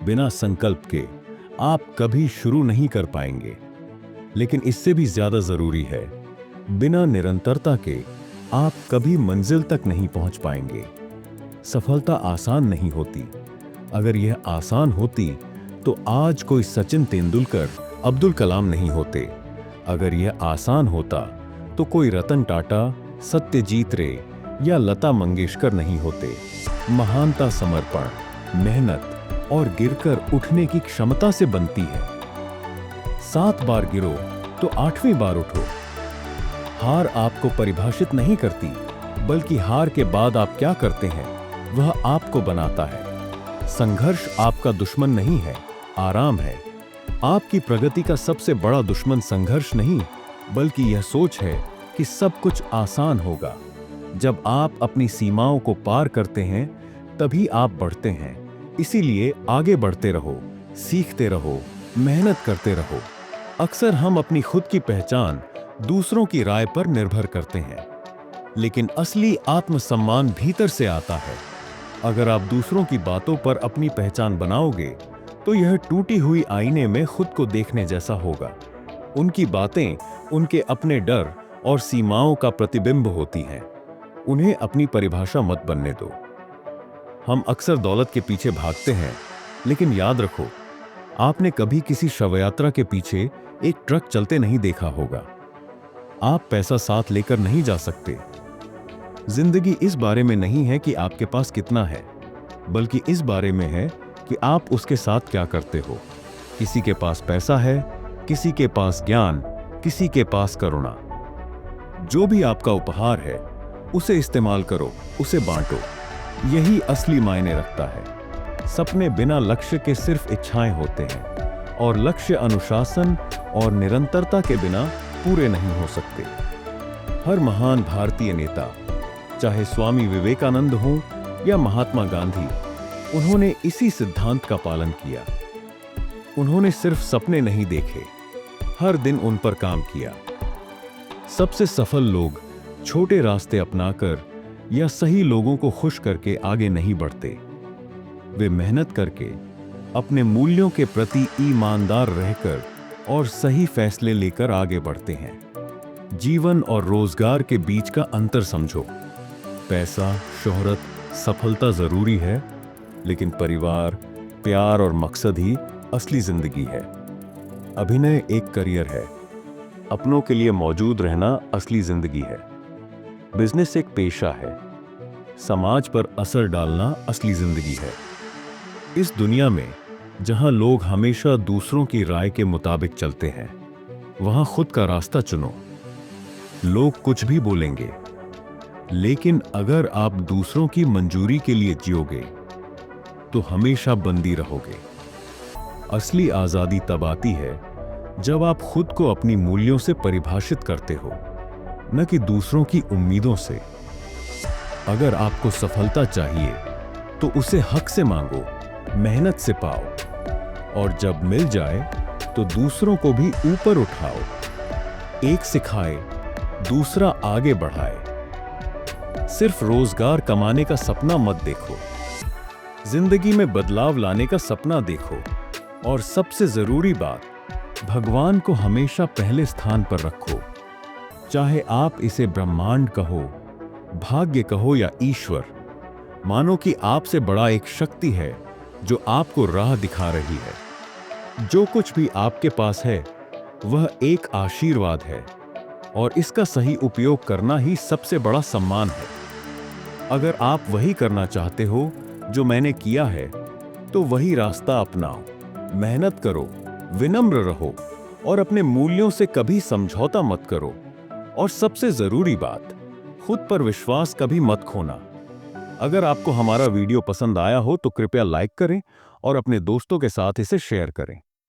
बिना संकल्प के आप कभी शुरू नहीं कर पाएंगे। लेकिन इससे भी ज्यादा जरूरी है, बिना निरंतरता के आप कभी मंजिल तक नहीं पहुंच पाएंगे। सफलता आसान नहीं होती। अगर यह आसान होती तो आज कोई सचिन तेंदुलकर, अब्दुल कलाम नहीं होते। अगर यह आसान होता तो कोई रतन टाटा, सत्यजीत रे या लता मंगेशकर नहीं होते। महानता समर्पण, मेहनत और गिरकर उठने की क्षमता से बनती है। 7 बार गिरो तो 8वीं बार उठो। हार आपको परिभाषित नहीं करती, बल्कि हार के बाद आप क्या करते हैं वह आपको बनाता है। संघर्ष आपका दुश्मन नहीं है, आराम है। आपकी प्रगति का सबसे बड़ा दुश्मन संघर्ष नहीं, बल्कि यह सोच है कि सब कुछ आसान होगा। जब आप अपनी सीमाओं को पार करते हैं तभी आप बढ़ते हैं। इसीलिए आगे बढ़ते रहो, सीखते रहो, मेहनत करते रहो। अक्सर हम अपनी खुद की पहचान दूसरों की राय पर निर्भर करते हैं, लेकिन असली आत्मसम्मान भीतर से आता है। अगर आप दूसरों की बातों पर अपनी पहचान बनाओगे तो यह टूटी हुई आईने में खुद को देखने जैसा होगा। उनकी बातें उनके अपने डर और सीमाओं का प्रतिबिंब होती हैं। उन्हें अपनी परिभाषा मत बनने दो। हम अक्सर दौलत के पीछे भागते हैं, लेकिन याद रखो, आपने कभी किसी शवयात्रा के पीछे एक ट्रक चलते नहीं देखा होगा। आप पैसा साथ लेकर नहीं जा सकते। जिंदगी इस बारे में नहीं है कि आपके पास कितना है, बल्कि इस बारे में है कि आप उसके साथ क्या करते हो। किसी के पास पैसा है, किसी के पास ज्ञान, किसी के पास करुणा। जो भी आपका उपहार है उसे इस्तेमाल करो, उसे बांटो। यही असली मायने रखता है। सपने बिना लक्ष्य के सिर्फ इच्छाएं होते हैं, और लक्ष्य अनुशासन और निरंतरता के बिना पूरे नहीं हो सकते। हर महान भारतीय नेता, चाहे स्वामी विवेकानंद हो या महात्मा गांधी, उन्होंने इसी सिद्धांत का पालन किया। उन्होंने सिर्फ सपने नहीं देखे, हर दिन उन पर काम किया। सबसे सफल लोग छोटे रास्ते अपनाकर या सही लोगों को खुश करके आगे नहीं बढ़ते। वे मेहनत करके, अपने मूल्यों के प्रति ईमानदार रहकर और सही फैसले लेकर आगे बढ़ते हैं। जीवन और रोजगार के बीच का अंतर समझो। पैसा, शोहरत, सफलता जरूरी है, लेकिन परिवार, प्यार और मकसद ही असली जिंदगी है। अभिनय एक करियर है, अपनों के लिए मौजूद रहना असली जिंदगी है। बिजनेस एक पेशा है, समाज पर असर डालना असली जिंदगी है। इस दुनिया में जहां लोग हमेशा दूसरों की राय के मुताबिक चलते हैं, वहां खुद का रास्ता चुनो। लोग कुछ भी बोलेंगे, लेकिन अगर आप दूसरों की मंजूरी के लिए जियोगे तो हमेशा बंदी रहोगे। असली आजादी तब आती है जब आप खुद को अपनी मूल्यों से परिभाषित करते हो, न कि दूसरों की उम्मीदों से। अगर आपको सफलता चाहिए तो उसे हक से मांगो, मेहनत से पाओ, और जब मिल जाए तो दूसरों को भी ऊपर उठाओ। एक सिखाए, दूसरा आगे बढ़ाए। सिर्फ रोजगार कमाने का सपना मत देखो, जिंदगी में बदलाव लाने का सपना देखो। और सबसे जरूरी बात, भगवान को हमेशा पहले स्थान पर रखो। चाहे आप इसे ब्रह्मांड कहो, भाग्य कहो या ईश्वर, मानो कि आपसे बड़ा एक शक्ति है जो आपको राह दिखा रही है। जो कुछ भी आपके पास है वह एक आशीर्वाद है, और इसका सही उपयोग करना ही सबसे बड़ा सम्मान है। अगर आप वही करना चाहते हो जो मैंने किया है, तो वही रास्ता अपनाओ। मेहनत करो, विनम्र रहो, और अपने मूल्यों से कभी समझौता मत करो। और सबसे जरूरी बात, खुद पर विश्वास कभी मत खोना। अगर आपको हमारा वीडियो पसंद आया हो तो कृपया लाइक करें और अपने दोस्तों के साथ इसे शेयर करें।